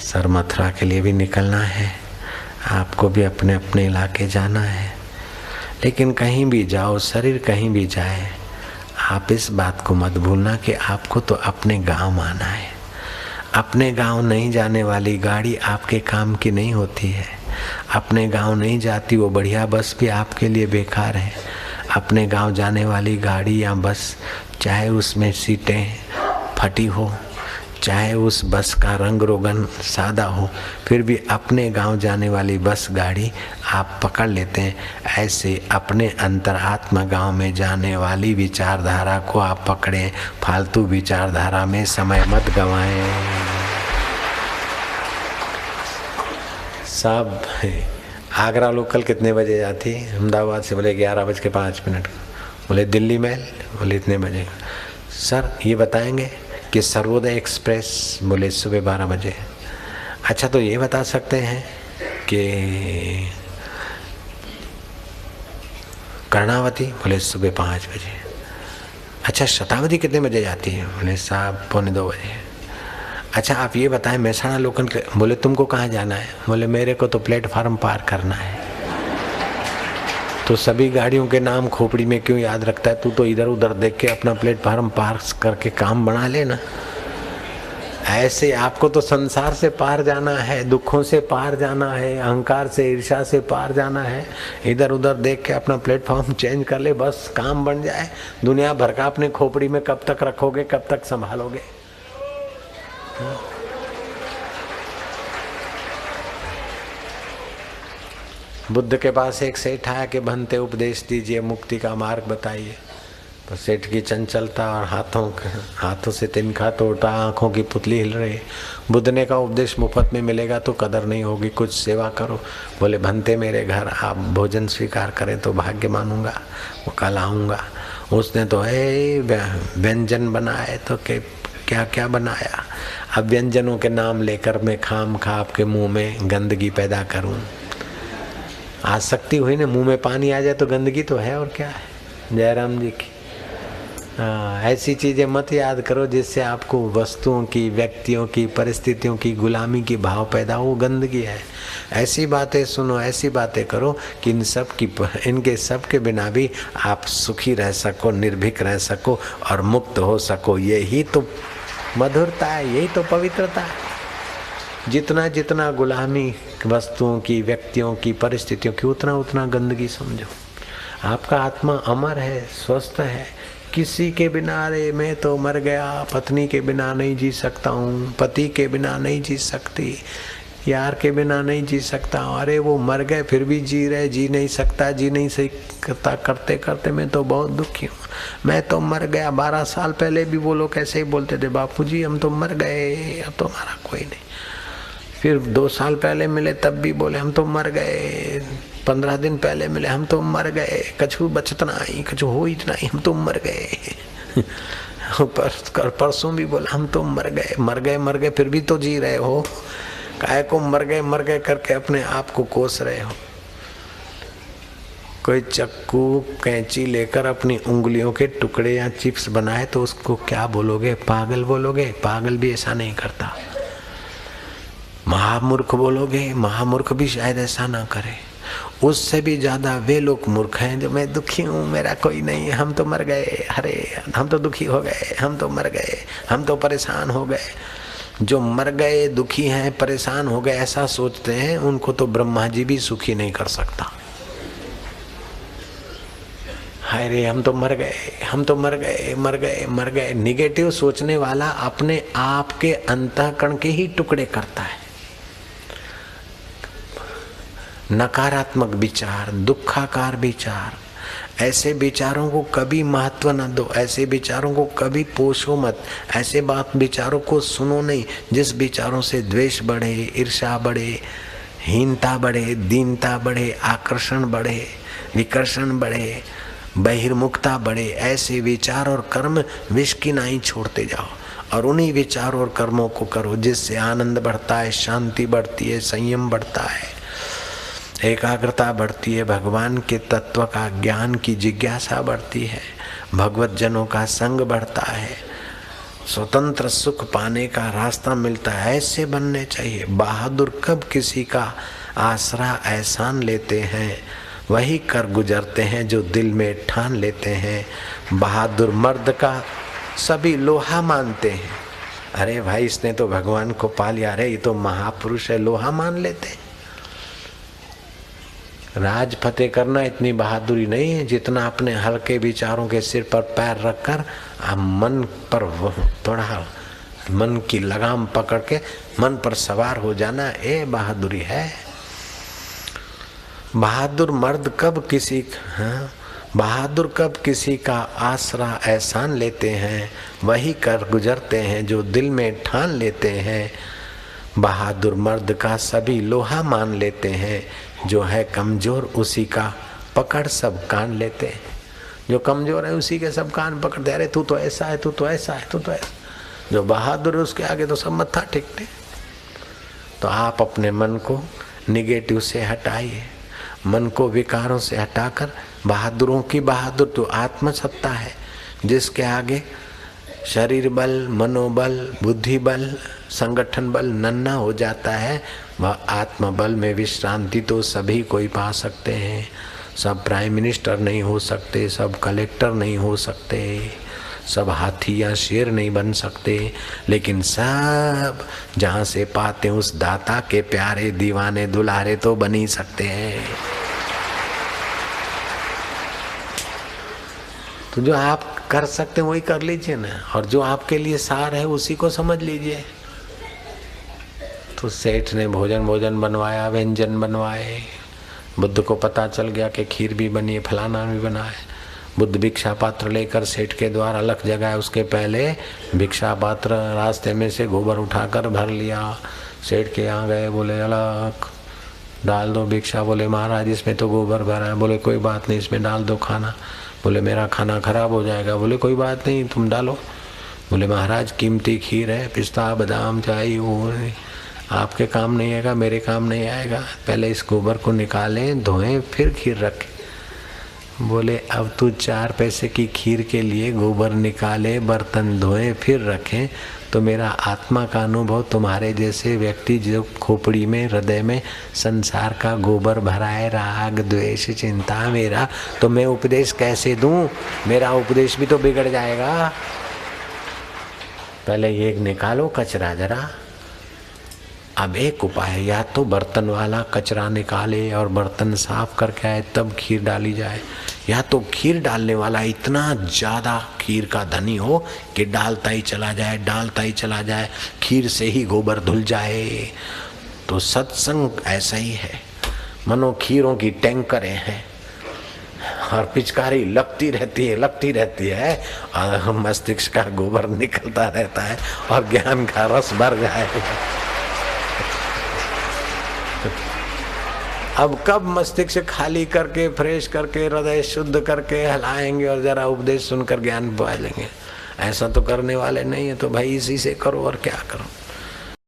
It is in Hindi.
सर मथुरा के लिए भी निकलना है, आपको भी अपने अपने इलाके जाना है। लेकिन कहीं भी जाओ, शरीर कहीं भी जाए, आप इस बात को मत भूलना कि आपको तो अपने गांव आना है। अपने गांव नहीं जाने वाली गाड़ी आपके काम की नहीं होती है। अपने गांव नहीं जाती वो बढ़िया बस भी आपके लिए बेकार है। अपने गांव जाने वाली गाड़ी या बस, चाहे उसमें सीटें फटी हो, चाहे उस बस का रंग रोगन सादा हो, फिर भी अपने गांव जाने वाली बस गाड़ी आप पकड़ लेते हैं। ऐसे अपने अंतरात्मा गांव में जाने वाली विचारधारा को आप पकड़ें। फालतू विचारधारा में समय मत गंवाएं। सब आगरा लोकल कितने बजे जाती है? अहमदाबाद से बोले 11:05। बोले दिल्ली मेल, बोले इतने बजे। सर ये बताएंगे कि सर्वोदय एक्सप्रेस, बोले सुबह 12 बजे। अच्छा तो ये बता सकते हैं कि कर्णावती, बोले सुबह 5 बजे। अच्छा शताब्दी कितने बजे जाती है? बोले साहब 1:45 बजे। अच्छा आप ये बताएं महसाणा लोकल, बोले तुमको कहाँ जाना है? बोले मेरे को तो प्लेटफार्म पार करना है। तो सभी गाड़ियों के नाम खोपड़ी में क्यों याद रखता है? तू तो इधर उधर देख के अपना प्लेटफार्म पार करके काम बना लेना। ऐसे आपको तो संसार से पार जाना है, दुखों से पार जाना है, अहंकार से ईर्ष्या से पार जाना है। इधर उधर देख के अपना प्लेटफॉर्म चेंज कर ले, बस काम बन जाए। दुनिया भर का अपने खोपड़ी में कब तक रखोगे, कब तक संभालोगे? बुद्ध के पास एक सेठ आया कि भंते उपदेश दीजिए, मुक्ति का मार्ग बताइए। तो सेठ की चंचलता और हाथों से तिनका तोड़ता, आंखों की पुतली हिल रही। बुद्ध ने कहा उपदेश मुफ्त में मिलेगा तो कदर नहीं होगी, कुछ सेवा करो। बोले भंते मेरे घर आप भोजन स्वीकार करें तो भाग्य मानूंगा, वो कल आऊँगा। उसने तो व्यंजन बनाए, तो क्या क्या बनाया। अब व्यंजनों के नाम लेकर मैं खाम खा आपके मुँह में गंदगी पैदा करूँ। आसक्ति हुई ना, मुंह में पानी आ जाए तो गंदगी तो है, और क्या है। जयराम जी की ऐसी चीजें मत याद करो जिससे आपको वस्तुओं की, व्यक्तियों की, परिस्थितियों की गुलामी की भाव पैदा हो, गंदगी है। ऐसी बातें सुनो, ऐसी बातें करो कि इनके सब के बिना भी आप सुखी रह सको, निर्भीक रह सको और मुक्त हो सको। यही तो मधुरता है, यही तो पवित्रता है। जितना जितना गुलामी वस्तुओं की, व्यक्तियों की, परिस्थितियों की, उतना उतना गंदगी समझो। आपका आत्मा अमर है, स्वस्थ है। किसी के बिना, अरे मैं तो मर गया, पत्नी के बिना नहीं जी सकता हूँ, पति के बिना नहीं जी सकती, यार के बिना नहीं जी सकता हूँ। अरे वो मर गए फिर भी जी रहे, जी नहीं सकता, जी नहीं सकता करते करते मैं तो बहुत दुखी हूँ। मैं तो मर गया। 12 साल पहले भी वो लोग ऐसे ही बोलते थे, बापूजी हम तो मर गए, अब तो हमारा कोई नहीं। फिर 2 साल पहले मिले तब भी बोले हम तो मर गए। 15 दिन पहले मिले, हम तो मर गए, कछु बचत नहीं, कछु हो ही नहीं, हम तो मर गए। परसों भी बोला हम तो मर गए, फिर भी तो जी रहे हो। काहे को मर गए करके अपने आप को कोस रहे हो। कोई चक्कू कैंची लेकर अपनी उंगलियों के टुकड़े या चिप्स बनाए तो उसको क्या बोलोगे? पागल बोलोगे? पागल भी ऐसा नहीं करता। महामूर्ख बोलोगे? महामूर्ख भी शायद ऐसा ना करे। उससे भी ज्यादा वे लोग मूर्ख हैं जो मैं दुखी हूँ, मेरा कोई नहीं, हम तो मर गए, अरे हम तो दुखी हो गए, हम तो मर गए, हम तो परेशान हो गए। जो मर गए, दुखी हैं, परेशान हो गए ऐसा सोचते हैं, उनको तो ब्रह्मा जी भी सुखी नहीं कर सकता। हाय रे हम तो मर गए, हम तो मर गए। निगेटिव सोचने वाला अपने आप के अंतःकरण के ही टुकड़े करता है। नकारात्मक विचार, दुखाकार विचार, ऐसे विचारों को कभी महत्व न दो, ऐसे विचारों को कभी पोषो मत, ऐसे विचारों को सुनो नहीं जिस विचारों से द्वेष बढ़े, ईर्ष्या बढ़े, हीनता बढ़े, दीनता बढ़े, आकर्षण बढ़े, विकर्षण बढ़े, बहिर्मुखता बढ़े। ऐसे विचार और कर्म विष की नाई छोड़ते जाओ और उन्हीं विचार और कर्मों को करो जिससे आनंद बढ़ता है, शांति बढ़ती है, संयम बढ़ता है, एकाग्रता बढ़ती है, भगवान के तत्व का ज्ञान की जिज्ञासा बढ़ती है, भगवत जनों का संग बढ़ता है, स्वतंत्र सुख पाने का रास्ता मिलता है, ऐसे बनने चाहिए। बहादुर कब किसी का आसरा एहसान लेते हैं, वही कर गुजरते हैं जो दिल में ठान लेते हैं। बहादुर मर्द का सभी लोहा मानते हैं। अरे भाई इसने तो भगवान को पा लिया, अरे ये तो महापुरुष है, लोहा मान लेते हैं। राज फतेह करना इतनी बहादुरी नहीं है जितना अपने हल्के विचारों के सिर पर पैर रखकर मन पर थोड़ा मन की लगाम पकड़ के मन पर सवार हो जाना, ये बहादुरी है। बहादुर मर्द कब किसी बहादुर कब किसी का आसरा एहसान लेते हैं, वही कर गुजरते हैं जो दिल में ठान लेते हैं। बहादुर मर्द का सभी लोहा मान लेते हैं, जो है कमजोर उसी का पकड़ सब कान लेते हैं। जो कमजोर है उसी के सब कान पकड़ते, अरे तू तो ऐसा है, तू तो ऐसा है, तू तो ऐसा। जो बहादुर है उसके आगे तो सब मत्था टेकते। तो आप अपने मन को निगेटिव से हटाइए, मन को विकारों से हटाकर बहादुरों की बहादुर तो आत्मसत्ता है, जिसके आगे शरीर बल, मनोबल, बुद्धि बल, संगठन बल नन्हा हो जाता है। वह आत्म बल में विश्रांति तो सभी कोई पा सकते हैं। सब प्राइम मिनिस्टर नहीं हो सकते, सब कलेक्टर नहीं हो सकते, सब हाथी या शेर नहीं बन सकते, लेकिन सब जहाँ से पाते उस दाता के प्यारे दीवाने दुलारे तो बन ही सकते हैं। तो जो आप कर सकते हैं वही कर लीजिए ना, और जो आपके लिए सार है उसी को समझ लीजिए। तो सेठ ने भोजन बनवाया, व्यंजन बनवाए। बुद्ध को पता चल गया कि खीर भी बनी है, फलाना भी बना है। बुद्ध भिक्षा पात्र लेकर सेठ के द्वार अलग जगह है, उसके पहले भिक्षा पात्र रास्ते में से गोबर उठाकर भर लिया। सेठ के यहाँ गए, बोले अलग डाल दो भिक्षा। बोले महाराज इसमें तो गोबर भरा है। बोले कोई बात नहीं, इसमें डाल दो खाना। बोले मेरा खाना खराब हो जाएगा। बोले कोई बात नहीं, तुम डालो। बोले महाराज कीमती खीर है, पिस्ता बादाम चाहिए, वो आपके काम नहीं आएगा, मेरे काम नहीं आएगा। पहले इस गोबर को निकालें, धोएं, फिर खीर रखें। बोले अब तू 4 पैसे की खीर के लिए गोबर निकाले, बर्तन धोए, फिर रखें, तो मेरा आत्मा का अनुभव तुम्हारे जैसे व्यक्ति जो खोपड़ी में, हृदय में संसार का गोबर भराए, राग द्वेष चिंता मेरा, तो मैं उपदेश कैसे दूं? मेरा उपदेश भी तो बिगड़ जाएगा। पहले ये निकालो कचरा जरा। अब एक उपाय है, या तो बर्तन वाला कचरा निकाले और बर्तन साफ करके आए तब खीर डाली जाए, या तो खीर डालने वाला इतना ज़्यादा खीर का धनी हो कि डालता ही चला जाए, खीर से ही गोबर धुल जाए। तो सत्संग ऐसा ही है, मनो खीरों की टैंकरें हैं और पिचकारी लगती रहती है और मस्तिष्क का गोबर निकलता रहता है और ज्ञान का रस भर जाएगा। अब कब मस्तिष्क खाली करके, फ्रेश करके, हृदय शुद्ध करके हलाएंगे और जरा उपदेश सुनकर ज्ञान पा लेंगे? ऐसा तो करने वाले नहीं है। तो भाई इसी से करो और क्या करो।